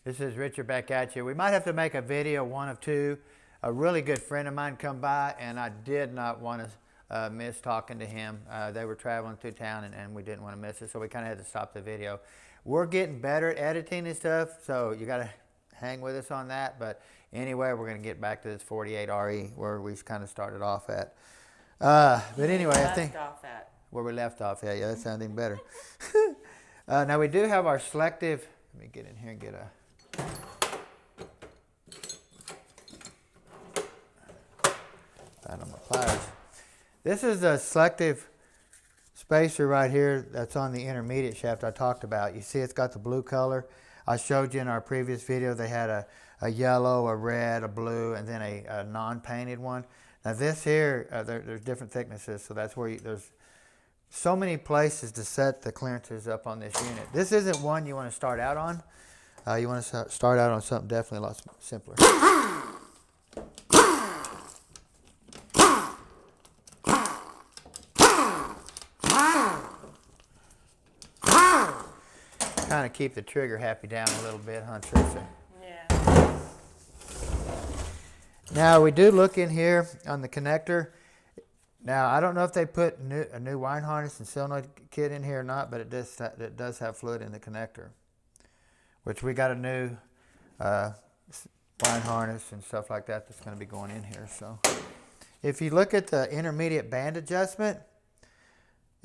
This is Richard back at you. We might have to make a video, one of two. A really good friend of mine come by, and I did not want to miss talking to him. They were traveling through town, and we didn't want to miss it, so we kind of had to stop the video. We're getting better at editing and stuff, so you got to hang with us on that. But anyway, we're going to get back to this 48 RE where we kind of started off at. But anyway, I think where we left off. Yeah, that sounds even better. Now we do have our selective. Let me get in here and get a. On my pliers. This is a selective spacer right here that's on the intermediate shaft I talked about. You see it's got the blue color. I showed you in our previous video they had a yellow, a red, a blue, and then a non-painted one. Now this here, there's different thicknesses, so that's where there's so many places to set the clearances up on this unit. This isn't one you want to start out on. You want to start out on something definitely a lot simpler. Kind of keep the trigger happy down a little bit, huh, Teresa? Yeah. Now we do look in here on the connector. Now I don't know if they put a new wire harness and solenoid kit in here or not, but it does have fluid in the connector, which we got a new wire harness and stuff like that that's going to be going in here. So if you look at the intermediate band adjustment,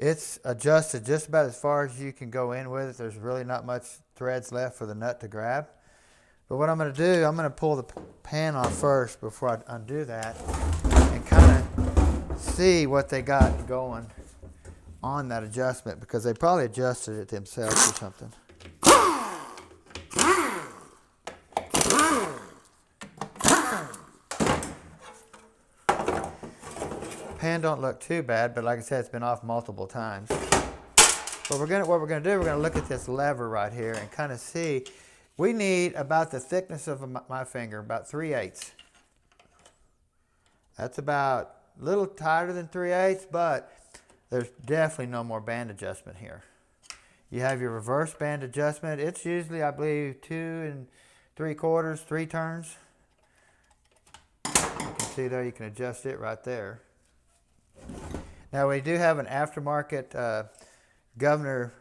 it's adjusted just about as far as you can go in with it. There's really not much threads left for the nut to grab. But what I'm going to do, I'm going to pull the pan off first before I undo that and kind of see what they got going on that adjustment, because they probably adjusted it themselves or something. Pan don't look too bad, but like I said, it's been off multiple times. But what we're gonna do, we're gonna look at this lever right here and kind of see. We need about the thickness of my finger, about 3/8. That's about a little tighter than 3/8, but there's definitely no more band adjustment here. You have your reverse band adjustment. It's usually, I believe, 2 3/4, 3 turns. You can see there, you can adjust it right there. Now we do have an aftermarket governor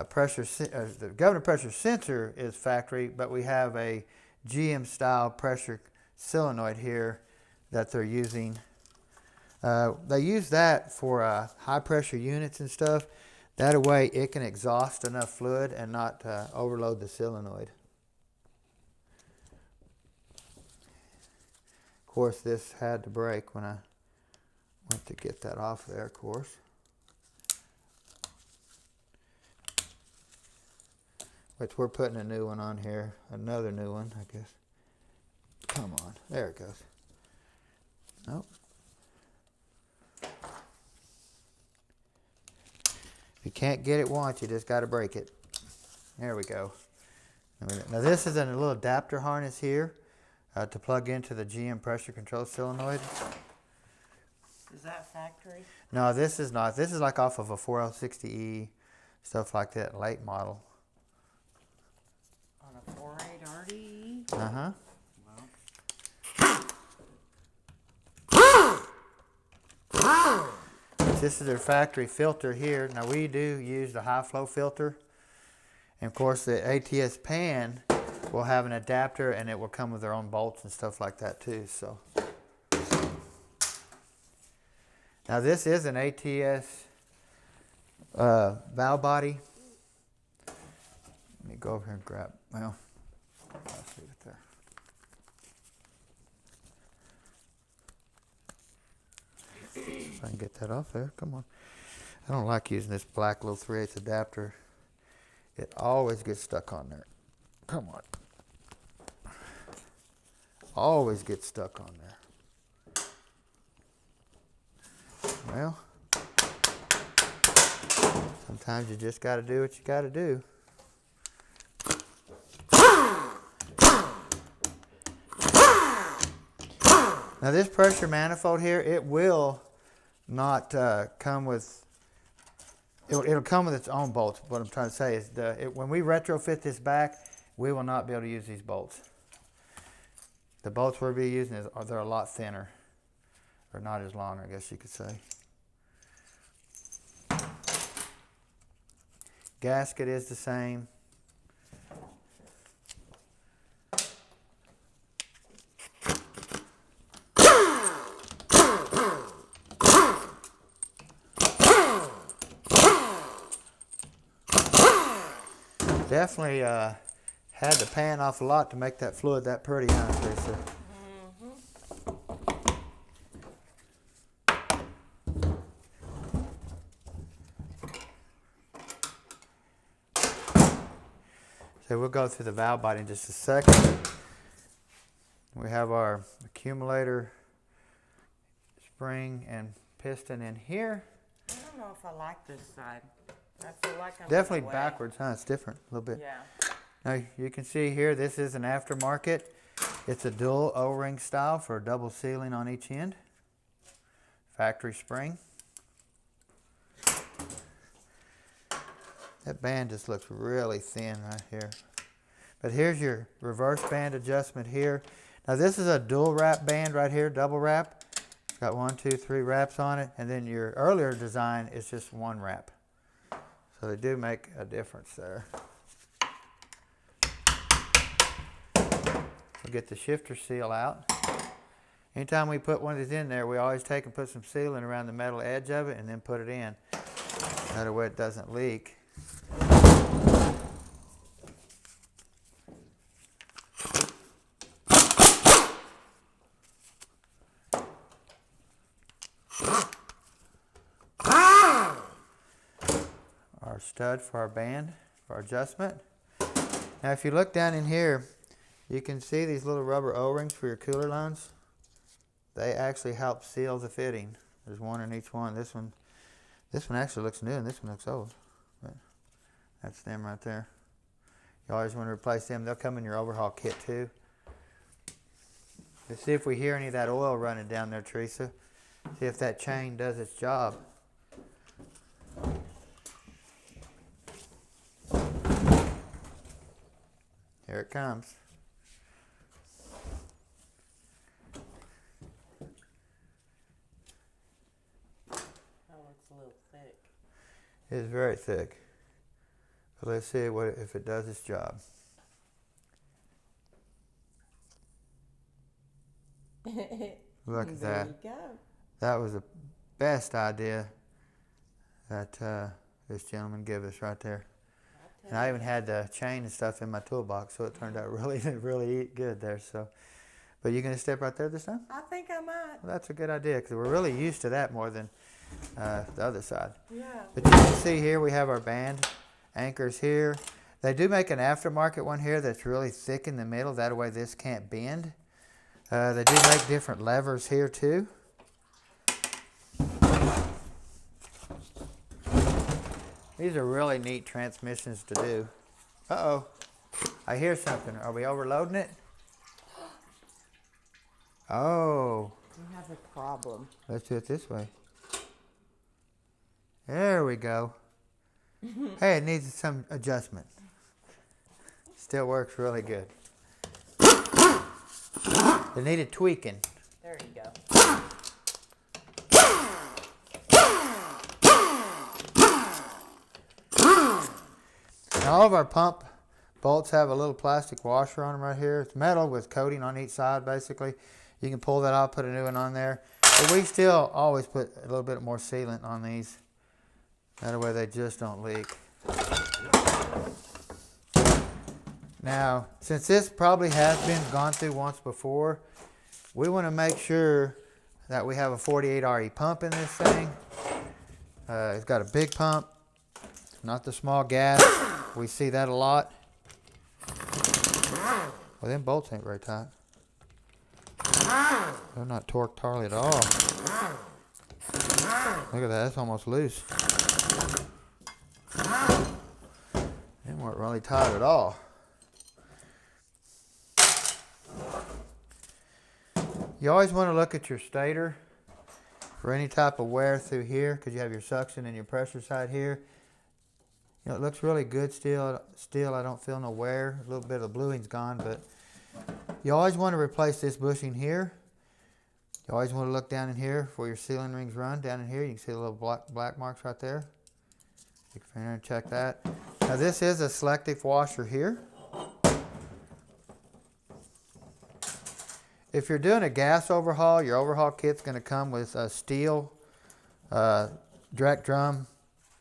pressure. The governor pressure sensor is factory, but we have a GM style pressure solenoid here that they're using. They use that for high pressure units and stuff. That way it can exhaust enough fluid and not overload the solenoid. Of course, this had to break when I went to get that off there, of course. Which we're putting a new one on here. Another new one, I guess. Come on. There it goes. Nope. If you can't get it once, you just got to break it. There we go. Now this is a little adapter harness here to plug into the GM pressure control solenoid. Is that factory? No, this is not. This is like off of a 4L60E, stuff like that, late model. On a 48 RD? Uh-huh. Wow. This is their factory filter here. Now we do use the high flow filter. And of course the ATS pan will have an adapter, and it will come with their own bolts and stuff like that too. So now this is an ATS valve body. Let me go over here and grab, well, I'll see it there. If I can get that off there, come on. I don't like using this black little 3/8 adapter. It always gets stuck on there. Come on. Always gets stuck on there. Well, sometimes you just got to do what you got to do. Now this pressure manifold here, it will not come with, it'll come with its own bolts. What I'm trying to say is when we retrofit this back, we will not be able to use these bolts. The bolts we'll be using, they're a lot thinner. Or not as long, I guess you could say. Gasket is the same. Definitely had to pan off a lot to make that fluid that pretty, huh, Teresa? So we'll go through the valve body in just a second. We have our accumulator, spring, and piston in here. I don't know if I like this side. I feel like I'm Definitely in the way. backwards, huh? It's different a little bit. Yeah. Now you can see here, this is an aftermarket. It's a dual O-ring style for a double sealing on each end. Factory spring. That band just looks really thin right here. But here's your reverse band adjustment here. Now this is a dual wrap band right here, double wrap. It's got 1, 2, 3 wraps on it. And then your earlier design is just 1 wrap. So they do make a difference there. We'll get the shifter seal out. Anytime we put one of these in there, we always take and put some sealant around the metal edge of it and then put it in. That way it doesn't leak. Our stud for our band, for our adjustment. Now if you look down in here, you can see these little rubber O-rings for your cooler lines. They actually help seal the fitting. There's one in each one. This one actually looks new and this one looks old. But that's them right there. You always want to replace them. They'll come in your overhaul kit too. Let's see if we hear any of that oil running down there, Teresa. See if that chain does its job. Here it comes. That looks a little thick. It's very thick. But let's see if it does its job. Look at that. There you go. That was the best idea that this gentleman gave us right there. And I even had the chain and stuff in my toolbox, so it turned out really, really good there. So, but you gonna step right there this time? I think I might. Well, that's a good idea because we're really used to that more than the other side. Yeah. But you can see here we have our band anchors here. They do make an aftermarket one here that's really thick in the middle. That way this can't bend. They do make different levers here too. These are really neat transmissions to do. Uh-oh. I hear something. Are we overloading it? Oh. You have a problem. Let's do it this way. There we go. Hey, it needs some adjustment. Still works really good. It needed tweaking. There you go. Now all of our pump bolts have a little plastic washer on them right here. It's metal with coating on each side basically. You can pull that out, put a new one on there. But we still always put a little bit more sealant on these. That way they just don't leak. Now, since this probably has been gone through once before, we want to make sure that we have a 48 RE pump in this thing. It's got a big pump, not the small gas. We see that a lot. Well, them bolts ain't very tight. They're not torqued hardly at all. Look at that, that's almost loose. They weren't really tight at all. You always want to look at your stator for any type of wear through here because you have your suction and your pressure side here. You know, it looks really good still. Still, I don't feel no wear. A little bit of the bluing's gone, but you always want to replace this bushing here. You always want to look down in here where your sealing rings run. Down in here, you can see the little black marks right there. You can and check that. Now this is a selective washer here. If you're doing a gas overhaul, your overhaul kit's going to come with steel direct drum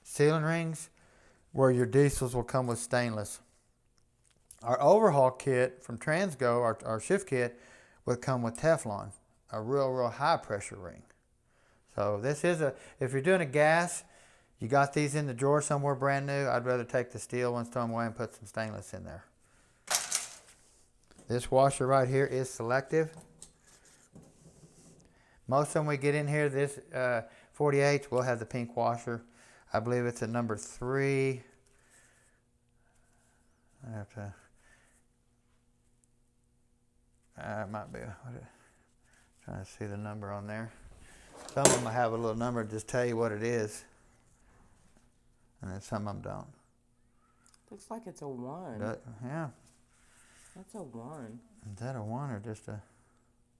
sealing rings, where your diesels will come with stainless. Our overhaul kit from Transgo, our shift kit, would come with Teflon, a real high pressure ring. So this is if you're doing a gas, you got these in the drawer somewhere brand new, I'd rather take the steel ones, throw them away and put some stainless in there. This washer right here is selective. Most of them we get in here, this 48 will have the pink washer. I believe it's a number 3. I have to, it might be, trying to see the number on there. Some of them have a little number to just tell you what it is. And then some of them don't. Looks like it's a 1. Yeah. That's a 1. Is that a 1 or just a?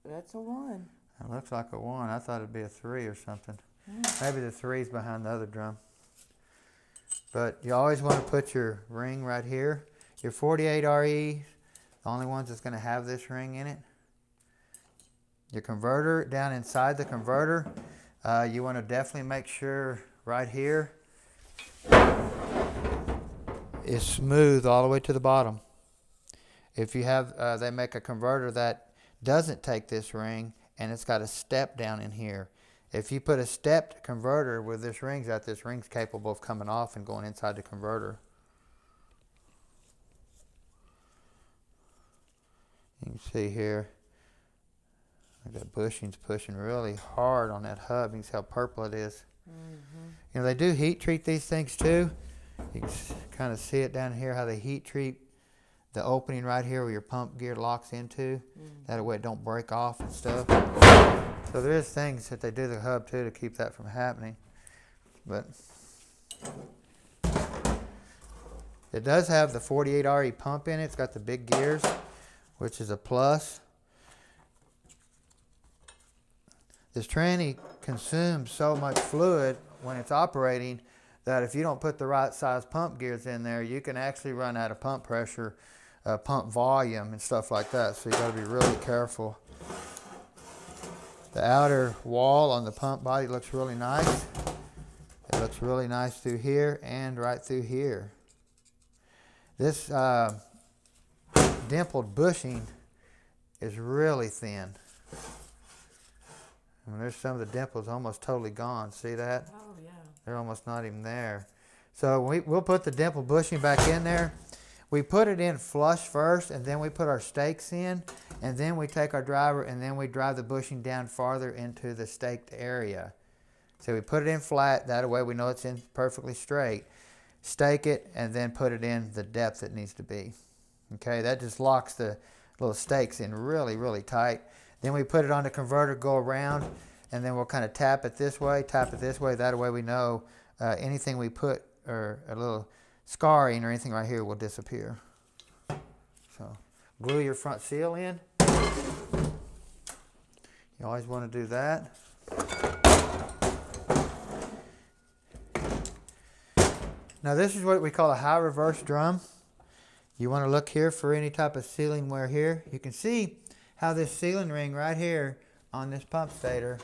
That's a 1. It looks like a 1. I thought it'd be a 3 or something. Maybe the 3's behind the other drum. But you always want to put your ring right here. Your 48 RE, the only ones that's going to have this ring in it. Your converter, down inside the converter, you want to definitely make sure right here is smooth all the way to the bottom. If you have, they make a converter that doesn't take this ring and it's got a step down in here. If you put a stepped converter with this ring's capable of coming off and going inside the converter. You can see here, that bushing's pushing really hard on that hub. You can see how purple it is. You know, they do heat treat these things too. You can kind of see it down here, how they heat treat the opening right here where your pump gear locks into. That way it don't break off and stuff. So there is things that they do to the hub too to keep that from happening. But it does have the 48 RE pump in it. It's got the big gears, which is a plus. This tranny consumes so much fluid when it's operating that if you don't put the right size pump gears in there, you can actually run out of pump pressure, pump volume and stuff like that. So you got to be really careful. The outer wall on the pump body looks really nice. It looks really nice through here and right through here. This dimpled bushing is really thin. I mean, there's some of the dimples almost totally gone. See that? Oh, yeah. They're almost not even there. So we'll put the dimple bushing back in there. We put it in flush first, and then we put our stakes in, and then we take our driver, and then we drive the bushing down farther into the staked area. So we put it in flat. That way we know it's in perfectly straight. Stake it, and then put it in the depth it needs to be. Okay, that just locks the little stakes in really, really tight. Then we put it on the converter, go around, and then we'll kind of tap it this way, tap it this way. That way we know anything we put, or a little scarring or anything right here, will disappear. So glue your front seal in. You always want to do that. Now this is what we call a high reverse drum. You want to look here for any type of sealing wear here. You can see how this sealing ring right here on this pump stator,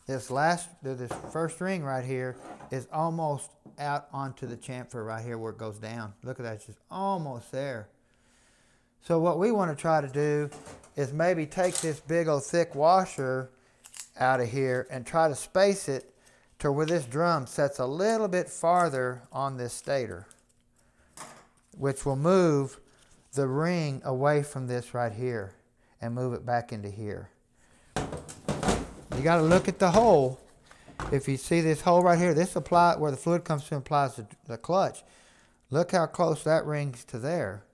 this first ring right here is almost out onto the chamfer right here where it goes down. Look at that, it's just almost there. So what we want to try to do is maybe take this big old thick washer out of here and try to space it to where this drum sets a little bit farther on this stator, which will move the ring away from this right here and move it back into here. You got to look at the hole. If you see this hole right here, this apply where the fluid comes through and applies the clutch. Look how close that ring's to there.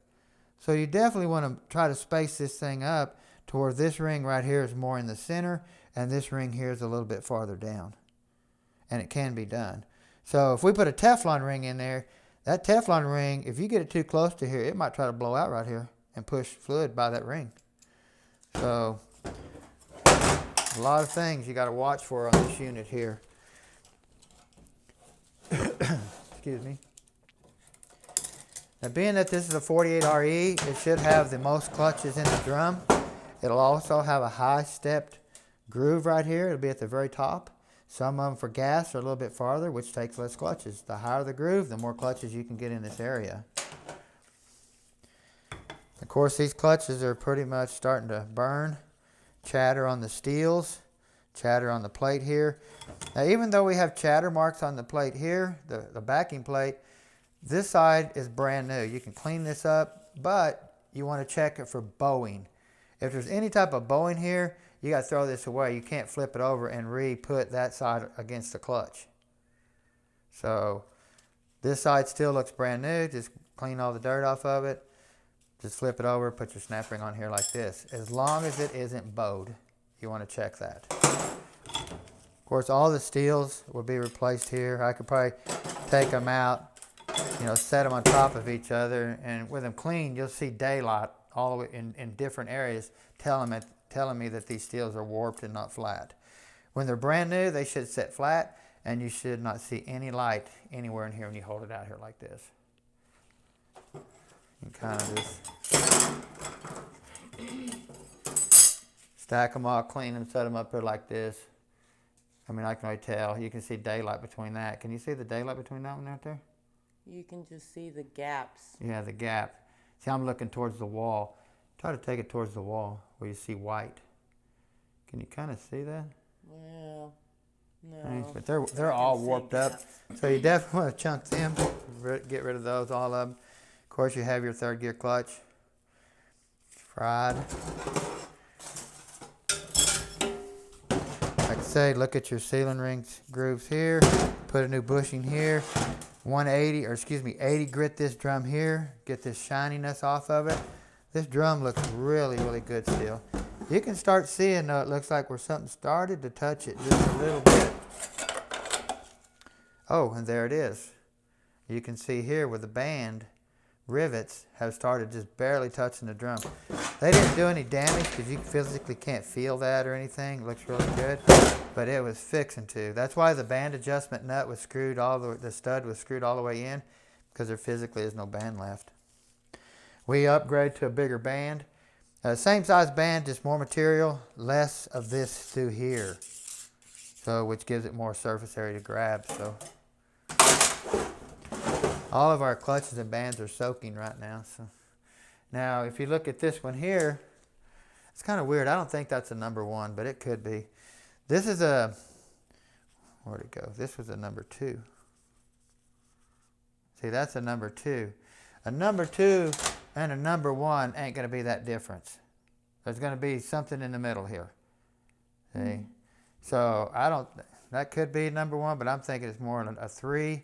So you definitely want to try to space this thing up to where this ring right here is more in the center and this ring here is a little bit farther down. And it can be done. So if we put a Teflon ring in there, that Teflon ring, if you get it too close to here, it might try to blow out right here and push fluid by that ring. So a lot of things you got to watch for on this unit here. Excuse me. Now, being that this is a 48RE, it should have the most clutches in the drum. It'll also have a high stepped groove right here. It'll be at the very top. Some of them for gas are a little bit farther, which takes less clutches. The higher the groove, the more clutches you can get in this area. Of course, these clutches are pretty much starting to burn. Chatter on the steels, chatter on the plate here. Now, even though we have chatter marks on the plate here, the backing plate, this side is brand new. You can clean this up, but you want to check it for bowing. If there's any type of bowing here, you got to throw this away. You can't flip it over and re-put that side against the clutch. So this side still looks brand new. Just clean all the dirt off of it. Just flip it over, put your snap ring on here like this. As long as it isn't bowed, you want to check that. Of course, all the steels will be replaced here. I could probably take them out, set them on top of each other, and with them clean, you'll see daylight all the way in different areas telling me that these steels are warped and not flat. When they're brand new, they should sit flat, and you should not see any light anywhere in here when you hold it out here like this. You kind of just stack them all, clean them, set them up here like this. I mean, I can already tell. You can see daylight between that. Can you see the daylight between that one out there? You can just see the gaps. Yeah, the gap. See, I'm looking towards the wall. Try to take it towards the wall where you see white. Can you kind of see that? Well, no. But they're all warped up. So you definitely want to chunk them. Get rid of those, all of them. Of course, you have your third gear clutch. Fried. Like I say, look at your sealing rings grooves here. Put a new bushing here. 80 grit this drum here. Get this shininess off of it. This drum looks really, really good still. You can start seeing though, it looks like where something started to touch it just a little bit. Oh, and there it is. You can see here where the band rivets have started just barely touching the drum. They didn't do any damage because you physically can't feel that or anything. It looks really good, but it was fixing to. That's why the band adjustment nut was screwed the stud was screwed all the way in, because there physically is no band left. We upgrade to a bigger band. Same size band, just more material, less of this through here. So, which gives it more surface area to grab. So, all of our clutches and bands are soaking right now. So, now if you look at this one here, it's kind of weird. I don't think that's a number 1, but it could be. This is a, where'd it go? This was a number 2. See, that's a number 2. A number 2 and a number 1 ain't going to be that difference. There's going to be something in the middle here. See? So that could be number 1, but I'm thinking it's more a 3.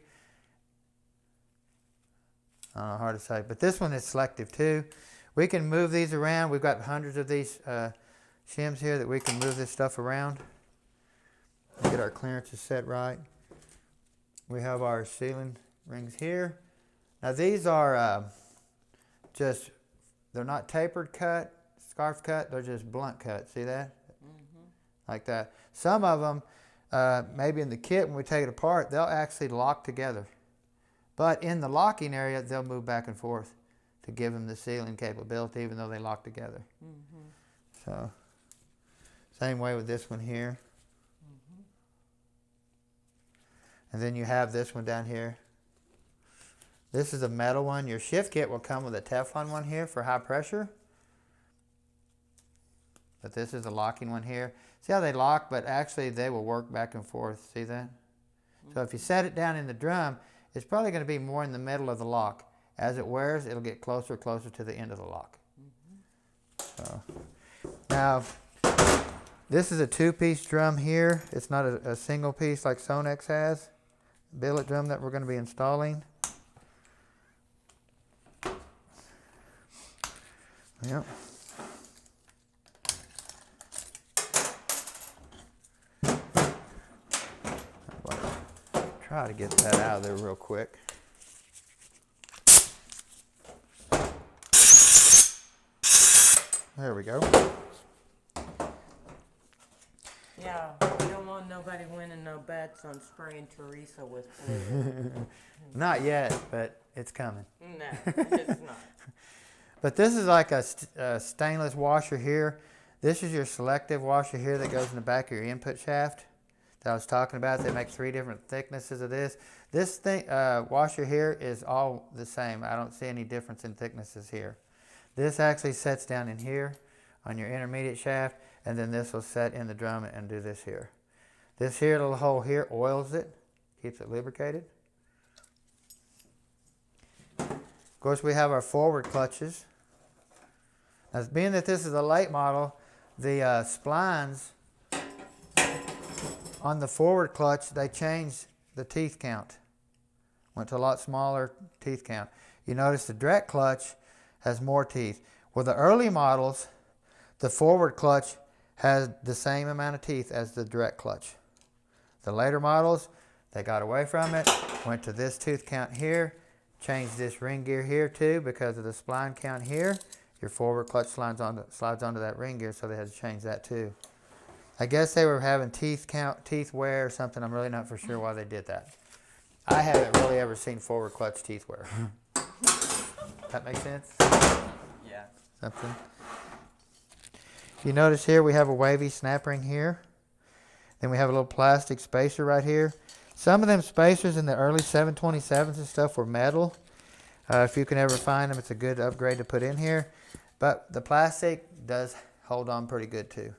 I don't know, hard to say. But this one is selective too. We can move these around. We've got hundreds of these shims here that we can move this stuff around. Get our clearances set right. We have our sealing rings here. Now these are they're not tapered cut, scarf cut, they're just blunt cut. See that? Mm-hmm. Like that. Some of them, maybe in the kit when we take it apart, they'll actually lock together. But in the locking area, they'll move back and forth to give them the sealing capability, even though they lock together. Mm-hmm. So, same way with this one here. Mm-hmm. And then you have this one down here. This is a metal one. Your shift kit will come with a Teflon one here for high pressure. But this is a locking one here. See how they lock, but actually they will work back and forth. See that? Mm-hmm. So if you set it down in the drum, it's probably going to be more in the middle of the lock. As it wears, it'll get closer to the end of the lock. Mm-hmm. So, now, this is a 2-piece drum here. It's not a single piece like Sonex has. Billet drum that we're going to be installing. Yep. try to get that out of there real quick. There we go. Yeah, we don't want nobody winning no bets on spraying Teresa with fluid. Not yet, but it's coming. No, it's not. But this is like a stainless washer here. This is your selective washer here that goes in the back of your input shaft that I was talking about. They make 3 different thicknesses of this. This thing, washer here is all the same. I don't see any difference in thicknesses here. This actually sets down in here on your intermediate shaft, and then this will set in the drum and do this here. This here little hole here oils it, keeps it lubricated. Of course, we have our forward clutches. Now, being that this is a late model, the splines on the forward clutch, they changed the teeth count. Went to a lot smaller teeth count. You notice the direct clutch has more teeth. Well, the early models, the forward clutch has the same amount of teeth as the direct clutch. The later models, they got away from it, went to this tooth count here, changed this ring gear here too because of the spline count here. Your forward clutch slides onto that ring gear, so they had to change that too. I guess they were having teeth wear or something. I'm really not for sure why they did that. I haven't really ever seen forward clutch teeth wear. That makes sense? Yeah. Something. If you notice here, we have a wavy snap ring here. Then we have a little plastic spacer right here. Some of them spacers in the early 727s and stuff were metal. If you can ever find them, it's a good upgrade to put in here. But the plastic does hold on pretty good too.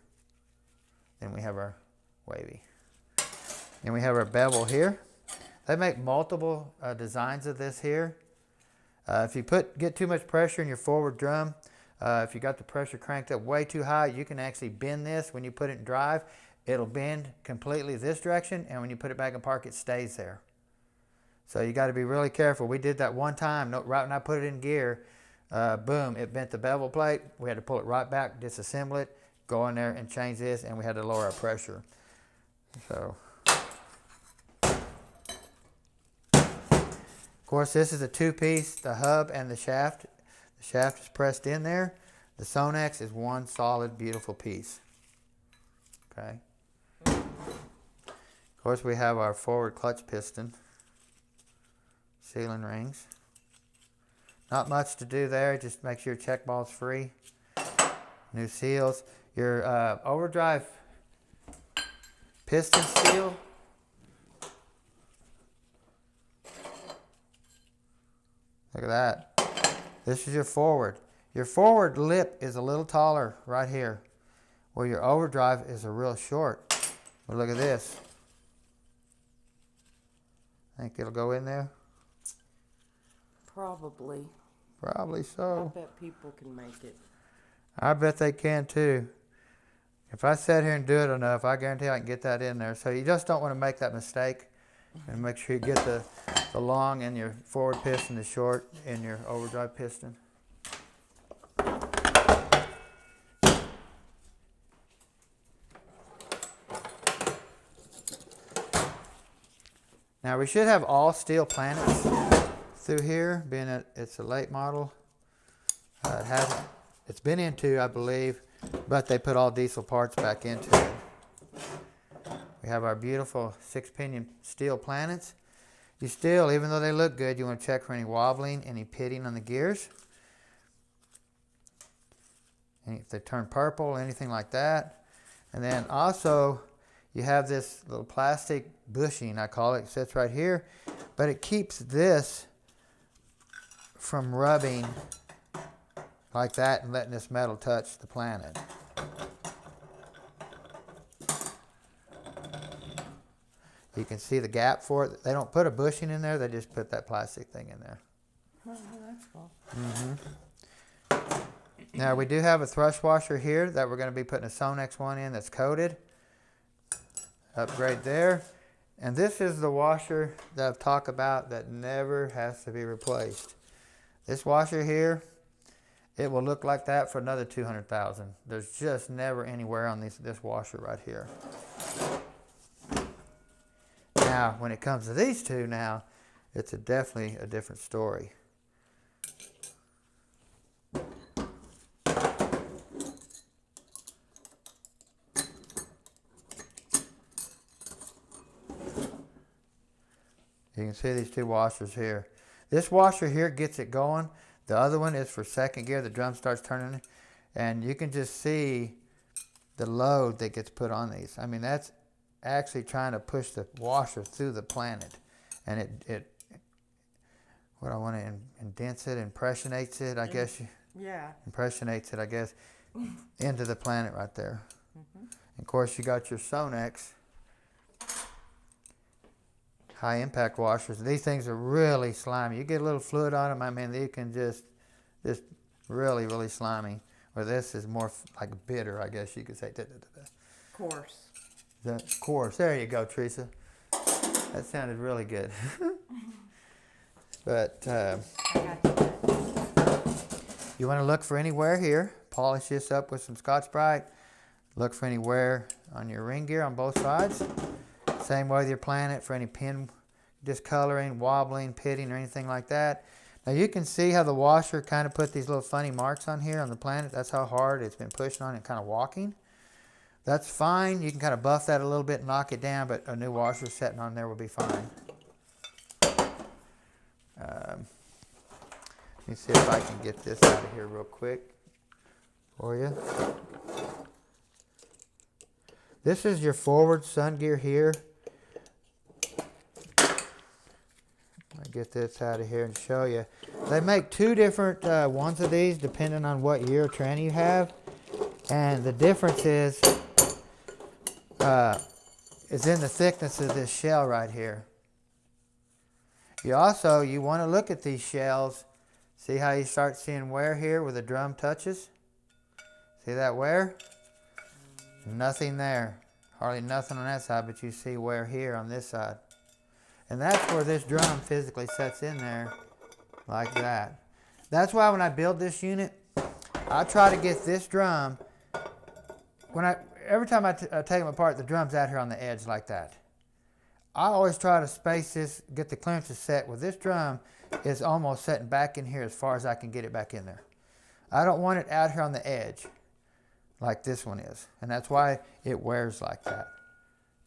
Then we have our wavy. Then we have our bevel here. They make multiple designs of this here. If you get too much pressure in your forward drum, if you got the pressure cranked up way too high, you can actually bend this when you put it in drive. It'll bend completely this direction, and when you put it back in park, it stays there. So you got to be really careful. We did that one time, right when I put it in gear, boom, it bent the bevel plate. We had to pull it right back, disassemble it, go in there and change this, and we had to lower our pressure. So, of course, this is a 2-piece, the hub and the shaft. The shaft is pressed in there. The Sonex is one solid, beautiful piece. Okay. Of course, we have our forward clutch piston. Sealing rings. Not much to do there, just make sure your check ball's free. New seals. Your overdrive piston seal. Look at that. This is your forward. Your forward lip is a little taller right here, where your overdrive is a real short. But look at this. Think it'll go in there? Probably. Probably so. I bet people can make it. I bet they can too. If I sit here and do it enough, I guarantee I can get that in there. So you just don't want to make that mistake. And make sure you get the long in your forward piston, the short in your overdrive piston. Now we should have all steel planets through here, being that it's a late model. It's been into, I believe, but they put all diesel parts back into it. We have our beautiful 6-pinion steel planets. You still, even though they look good, you want to check for any wobbling, any pitting on the gears. And if they turn purple, anything like that. And then also, you have this little plastic bushing, I call it. It sits right here, but it keeps this from rubbing like that and letting this metal touch the planet. You can see the gap for it. They don't put a bushing in there, they just put that plastic thing in there. Oh, that's cool. Now we do have a thrust washer here that we're going to be putting a Sonex one in that's coated. Upgrade there. And this is the washer that I've talked about that never has to be replaced. This washer here, it will look like that for another 200,000. There's just never any wear on this washer right here. Now, when it comes to these two now, it's definitely a different story. You can see these two washers here. This washer here gets it going. The other one is for second gear. The drum starts turning. And you can just see the load that gets put on these. I mean, that's actually trying to push the washer through the planet. And it what I want to indents it, impressionates it, I guess. Yeah. Impressionates it, I guess, into the planet right there. And of course, you got your Sonex high impact washers. These things are really slimy. You get a little fluid on them, I mean, they can just really, really slimy. Where this is more like bitter, I guess you could say. Coarse. Coarse. There you go, Teresa. That sounded really good. But you want to look for any wear here. Polish this up with some Scotch-Brite. Look for any wear on your ring gear on both sides. Same way with your planet for any pin discoloring, wobbling, pitting, or anything like that. Now you can see how the washer kind of put these little funny marks on here on the planet. That's how hard it's been pushing on it, kind of walking. That's fine. You can kind of buff that a little bit and knock it down, but a new washer setting on there will be fine. Let me see if I can get this out of here real quick for you. This is your forward sun gear here. I'll get this out of here and show you. They make two different ones of these depending on what year tranny you have. And the difference is in the thickness of this shell right here. You want to look at these shells. See how you start seeing wear here where the drum touches? See that wear? Nothing there. Hardly nothing on that side, but you see wear here on this side. And that's where this drum physically sets in there like that. That's why when I build this unit, I try to get this drum, every time I take them apart, the drum's out here on the edge like that. I always try to space this, get the clearances set where this drum is almost setting back in here as far as I can get it back in there. I don't want it out here on the edge like this one is. And that's why it wears like that.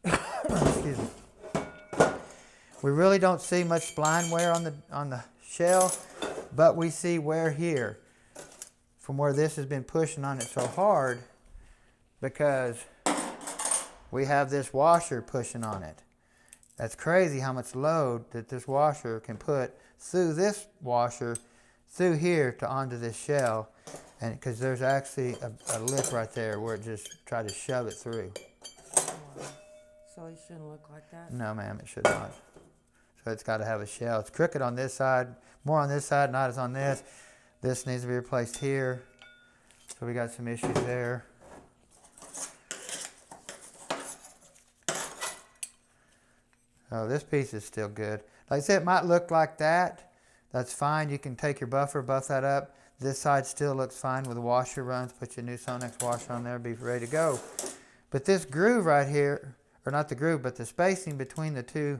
Excuse me. We really don't see much spline wear on the shell, but we see wear here from where this has been pushing on it so hard because we have this washer pushing on it. That's crazy how much load that this washer can put through this washer, through here to onto this shell, and because there's actually a lip right there where it just tried to shove it through. So it shouldn't look like that? No, ma'am, it should not. So it's got to have a shell. It's crooked on this side, more on this side, not as on this. This needs to be replaced here. So we got some issues there. Oh, this piece is still good. Like I said, it might look like that. That's fine. You can take your buffer, buff that up. This side still looks fine with the washer runs. Put your new Sonex washer on there, be ready to go. But this groove right here, or not the groove, but the spacing between the two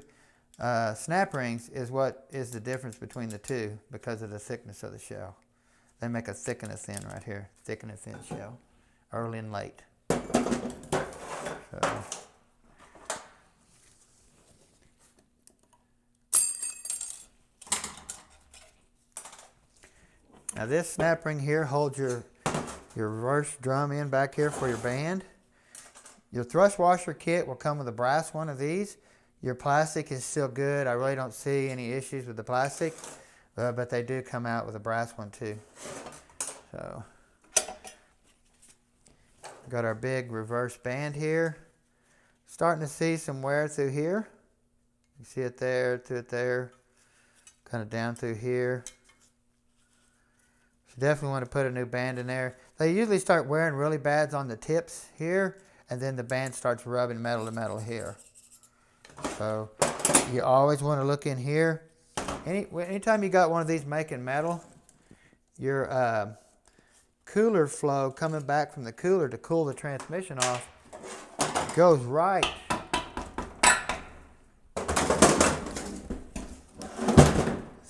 snap rings is what is the difference between the two because of the thickness of the shell. They make a thick and a thin right here. Thick and a thin shell. Early and late. So. Now this snap ring here holds your reverse drum in back here for your band. Your thrust washer kit will come with a brass one of these. Your plastic is still good. I really don't see any issues with the plastic, but they do come out with a brass one too. So, got our big reverse band here. Starting to see some wear through here. You see it there, through it there, kind of down through here. So definitely want to put a new band in there. They usually start wearing really bad on the tips here, and then the band starts rubbing metal to metal here. So you always want to look in here. Anytime you got one of these making metal, your cooler flow coming back from the cooler to cool the transmission off goes right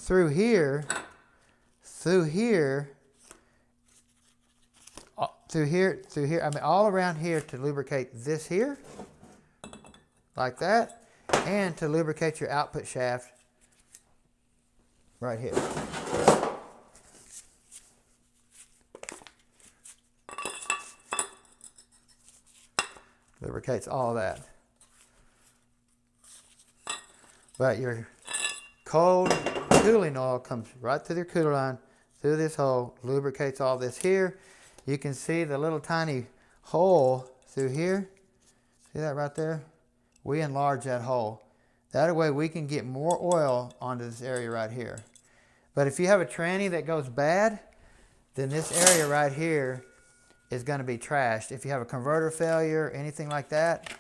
through here, through here, I mean all around here to lubricate this here, like that, and to lubricate your output shaft right here. Lubricates all that. But your cold cooling oil comes right through the cooler line, through this hole, lubricates all this here. You can see the little tiny hole through here. See that right there? We enlarge that hole. That way we can get more oil onto this area right here. But if you have a tranny that goes bad, then this area right here is going to be trashed. If you have a converter failure, anything like that,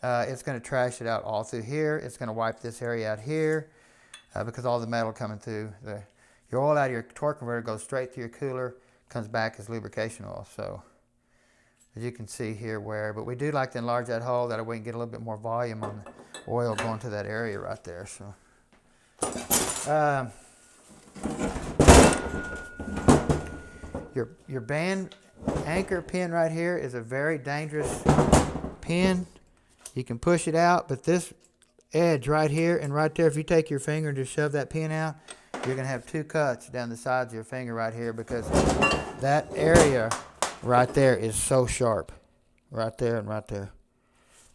it's going to trash it out all through here. It's going to wipe this area out here because all the metal coming through. Your oil out of your torque converter goes straight through your cooler, comes back as lubrication oil. So as you can see here but we do like to enlarge that hole, that way we can get a little bit more volume on the oil going to that area right there. So your band anchor pin right here is a very dangerous pin. You can push it out, but this edge right here and right there, if you take your finger and just shove that pin out, you're going to have two cuts down the sides of your finger right here because that area right there is so sharp. Right there and right there.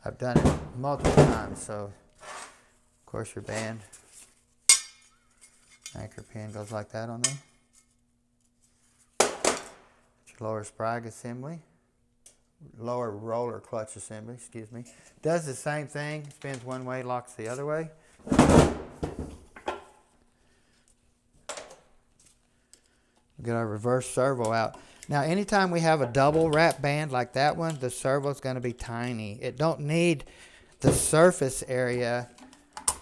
I've done it multiple times. So, of course, your band anchor pin goes like that on there. Your lower sprag assembly. Lower roller clutch assembly, excuse me. Does the same thing, spins one way, locks the other way. Get our reverse servo out. Now anytime we have a double wrap band like that one, the servo is going to be tiny. It don't need the surface area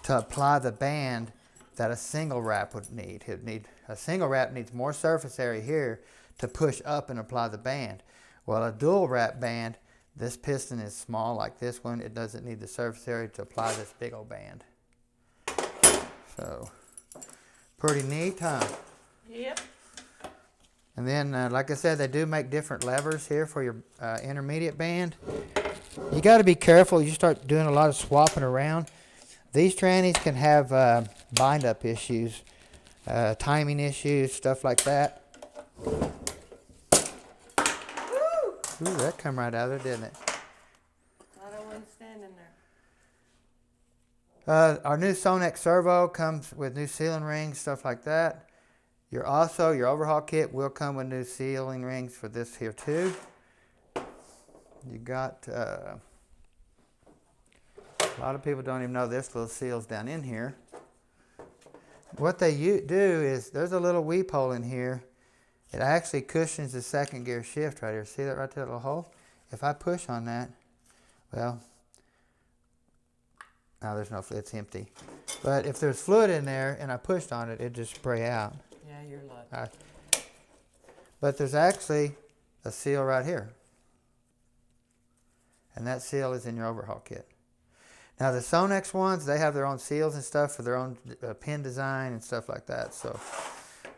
to apply the band that a single wrap would need. A single wrap needs more surface area here to push up and apply the band. Well, a dual wrap band, this piston is small like this one. It doesn't need the surface area to apply this big old band. So, pretty neat, huh? Yep. And then, like I said, they do make different levers here for your intermediate band. You got to be careful. You start doing a lot of swapping around. These trannies can have bind-up issues, timing issues, stuff like that. Ooh, that come right out of there, didn't it? I don't want to stand in there. Our new Sonex servo comes with new sealing rings, stuff like that. Your overhaul kit will come with new sealing rings for this here too. You got, a lot of people don't even know this little seal's down in here. What they do is, there's a little weep hole in here. It actually cushions the second gear shift right here. See that right there, little hole? If I push on that, well, now there's no fluid, it's empty. But if there's fluid in there and I pushed on it, it'd just spray out. Yeah, you're lucky. But there's actually a seal right here. And that seal is in your overhaul kit. Now the Sonex ones, they have their own seals and stuff for their own pin design and stuff like that. So,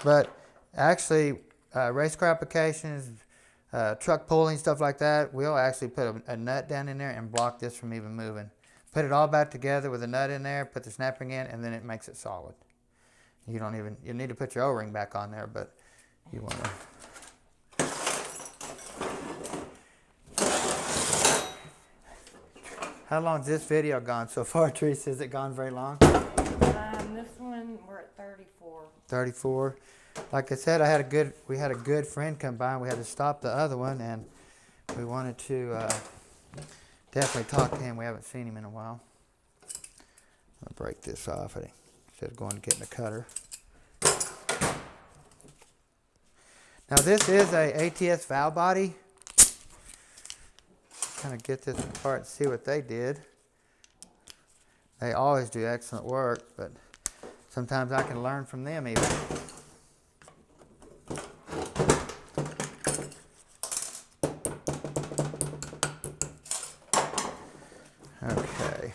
but actually, race car applications, truck pulling, stuff like that, we'll actually put a nut down in there and block this from even moving. Put it all back together with a nut in there, put the snap ring in, and then it makes it solid. You need to put your O-ring back on there, but you want to. How long's this video gone so far, Teresa? Has it gone very long? This one, we're at 34. 34. Like I said, we had a good friend come by, and we had to stop the other one, and we wanted to definitely talk to him. We haven't seen him in a while. I'll break this off instead of going and getting a cutter. Now this is a ATS valve body. Kind of get this apart and see what they did. They always do excellent work, but sometimes I can learn from them even. Okay.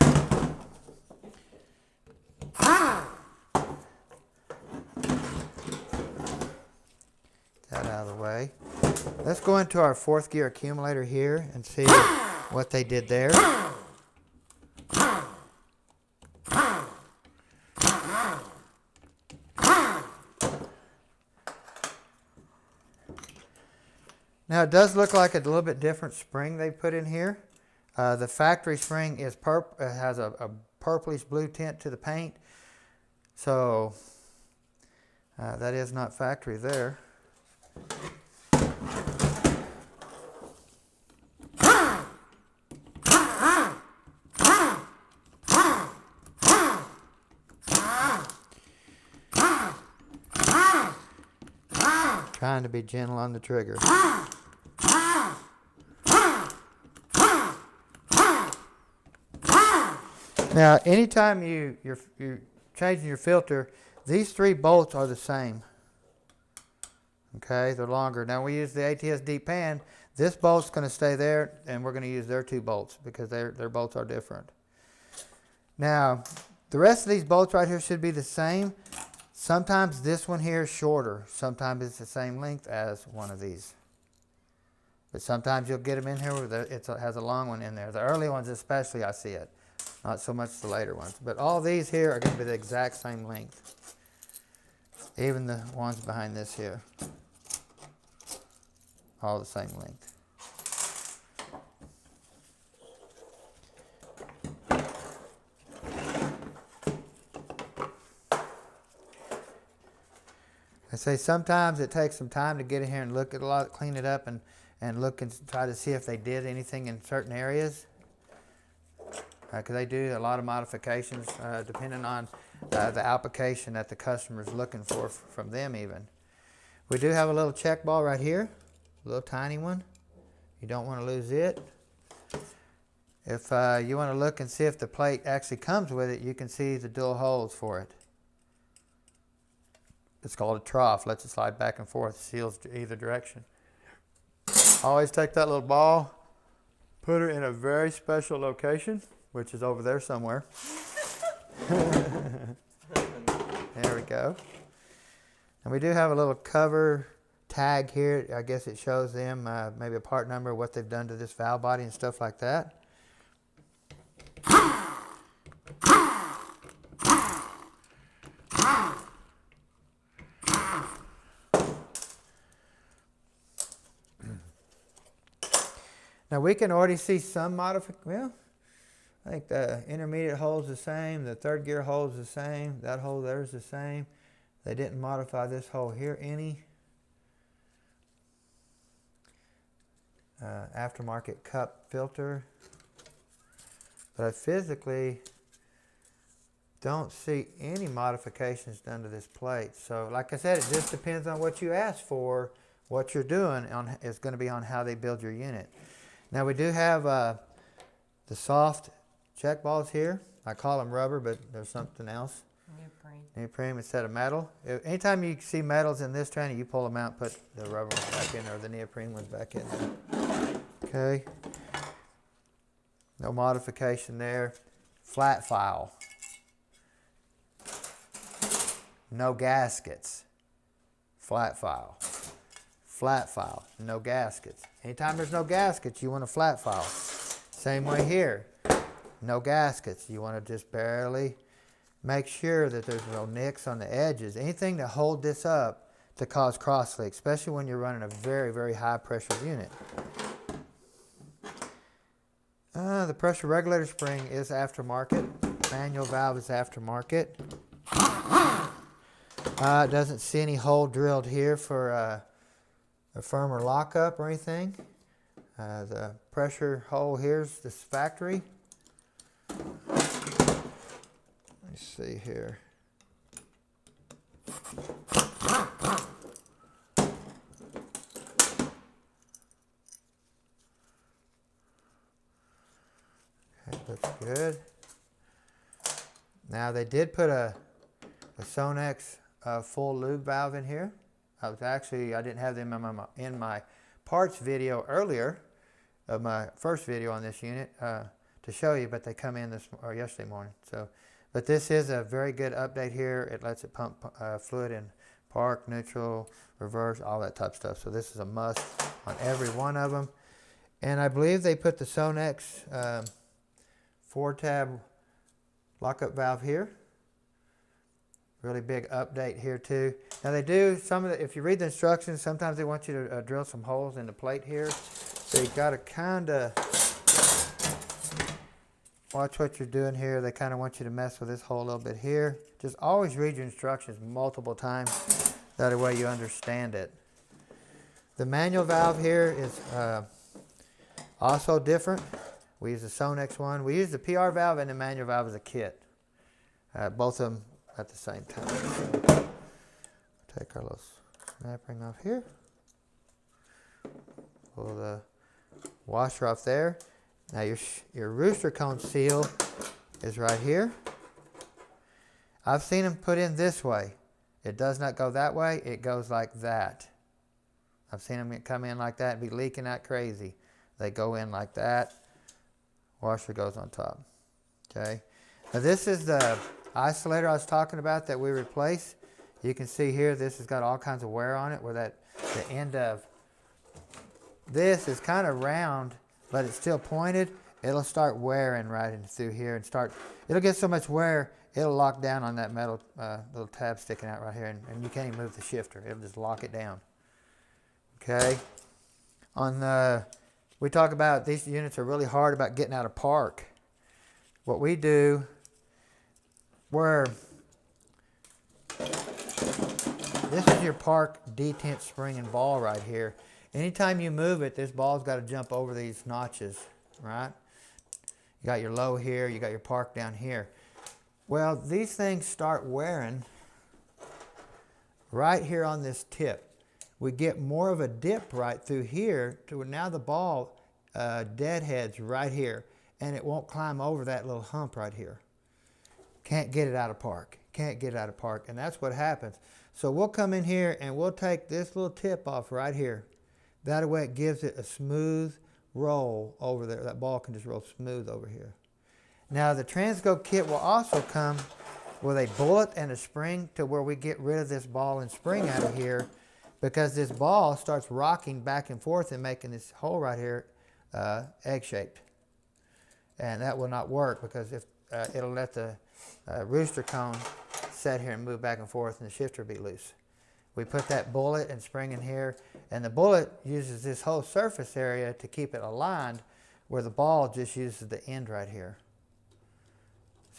Let's go into our 4th gear accumulator here and see what they did there. Now it does look like a little bit different spring they put in here. The factory spring is has a purplish blue tint to the paint. So that is not factory there. Trying to be gentle on the trigger. Now, anytime you're changing your filter, these 3 bolts are the same. Okay, they're longer. Now we use the ATS deep pan. This bolt's going to stay there, and we're going to use their 2 bolts because their bolts are different. Now, the rest of these bolts right here should be the same. Sometimes this one here is shorter. Sometimes it's the same length as one of these. But sometimes you'll get them in here where it has a long one in there. The early ones especially, I see it. Not so much the later ones. But all these here are going to be the exact same length. Even the ones behind this here. All the same length. I say sometimes it takes some time to get in here and look at a lot, clean it up and look and try to see if they did anything in certain areas. Because they do a lot of modifications depending on the application that the customer is looking for from them even. We do have a little check ball right here, a little tiny one. You don't want to lose it. If you want to look and see if the plate actually comes with it, you can see the dual holes for it. It's called a trough, lets it slide back and forth, seals either direction. Always take that little ball, put her in a very special location, which is over there somewhere. There we go. And we do have a little cover tag here. I guess it shows them maybe a part number, what they've done to this valve body and stuff like that. Now we can already see some modification. Well, I think the intermediate hole's the same. The 3rd gear hole's the same. That hole there's the same. They didn't modify this hole here any. Aftermarket cup filter. But I physically don't see any modifications done to this plate. So like I said, it just depends on what you ask for. What you're doing is going to be on how they build your unit. Now we do have the soft check balls here. I call them rubber, but there's something else. Neoprene instead of metal. Anytime you see metals in this training, you pull them out, put the rubber ones back in or the neoprene ones back in there. Okay. No modification there. Flat file. No gaskets. Flat file. Flat file, no gaskets. Anytime there's no gaskets, you want a flat file. Same way here, no gaskets. You want to just barely make sure that there's no nicks on the edges. Anything to hold this up to cause cross leak, especially when you're running a very, very high pressure unit. The pressure regulator spring is aftermarket. Manual valve is aftermarket. It doesn't see any hole drilled here for a firmer lockup or anything. The pressure hole here's this factory. Let me see here. Okay, looks good. Now they did put a Sonex full lube valve in here. I didn't have them in my parts video earlier of my first video on this unit to show you, but they come in yesterday morning. So, but this is a very good update here. It lets it pump fluid in Park, neutral, reverse, all that type of stuff. So this is a must on every one of them. And I believe they put the Sonex 4-tab lockup valve here. Really big update here too. Now they do some of the, if you read the instructions, sometimes they want you to drill some holes in the plate here. So you got to kind of watch what you're doing here. They kind of want you to mess with this hole a little bit here. Just always read your instructions multiple times. That way you understand it. The manual valve here is also different. We use the Sonex one. We use the PR valve and the manual valve as a kit. Both of them at the same time. So take our little snap ring off here. Pull the washer off there. Now your rooster cone seal is right here. I've seen them put in this way. It does not go that way. It goes like that. I've seen them come in like that and be leaking out crazy. They go in like that. Washer goes on top. Okay. Now this is the isolator I was talking about that we replaced. You can see here this has got all kinds of wear on it where the end of this is kind of round but it's still pointed. It'll start wearing right in through here and it'll get so much wear it'll lock down on that metal little tab sticking out right here and you can't even move the shifter. It'll just lock it down. Okay. We talk about these units are really hard about getting out of park. What we do where this is your park detent spring and ball right here. Anytime you move it, this ball's got to jump over these notches, right? You got your low here, you got your park down here. Well, these things start wearing right here on this tip. We get more of a dip right through here to where now the ball deadheads right here and it won't climb over that little hump right here. Can't get it out of park. Can't get it out of park. And that's what happens. So we'll come in here and we'll take this little tip off right here. That way it gives it a smooth roll over there. That ball can just roll smooth over here. Now the Transgo kit will also come with a bullet and a spring to where we get rid of this ball and spring out of here because this ball starts rocking back and forth and making this hole right here egg-shaped. And that will not work because if it'll let the rooster cone set here and move back and forth and the shifter will be loose. We put that bullet and spring in here and the bullet uses this whole surface area to keep it aligned where the ball just uses the end right here.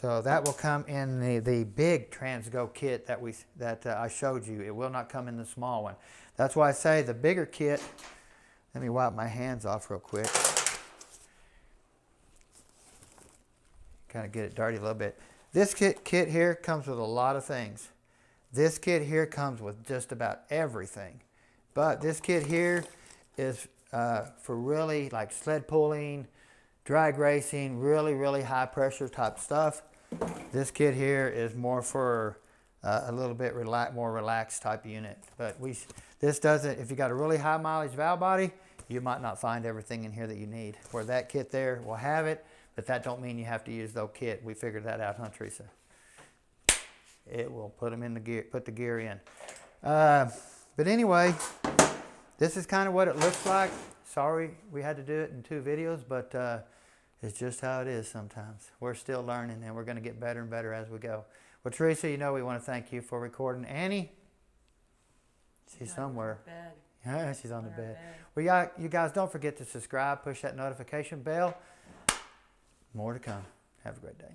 So that will come in the big Transgo kit that I showed you. It will not come in the small one. That's why I say the bigger kit, let me wipe my hands off real quick. Kind of get it dirty a little bit. This kit here comes with a lot of things. This kit here comes with just about everything. But this kit here is for really like sled pulling, drag racing, really, really high pressure type stuff. This kit here is more for a little bit more relaxed type unit. But this doesn't, if you got a really high mileage valve body, you might not find everything in here that you need. Where that kit there will have it, but that don't mean you have to use the kit. We figured that out, huh, Teresa? It will put them in the gear, put the gear in. But anyway, this is kind of what it looks like. Sorry we had to do it in 2 videos, but it's just how it is sometimes. We're still learning and we're going to get better and better as we go. Well, Teresa, you know we want to thank you for recording. Annie? She's somewhere. Yeah, she's on the bed. Well, you guys don't forget to subscribe, push that notification bell. More to come. Have a great day.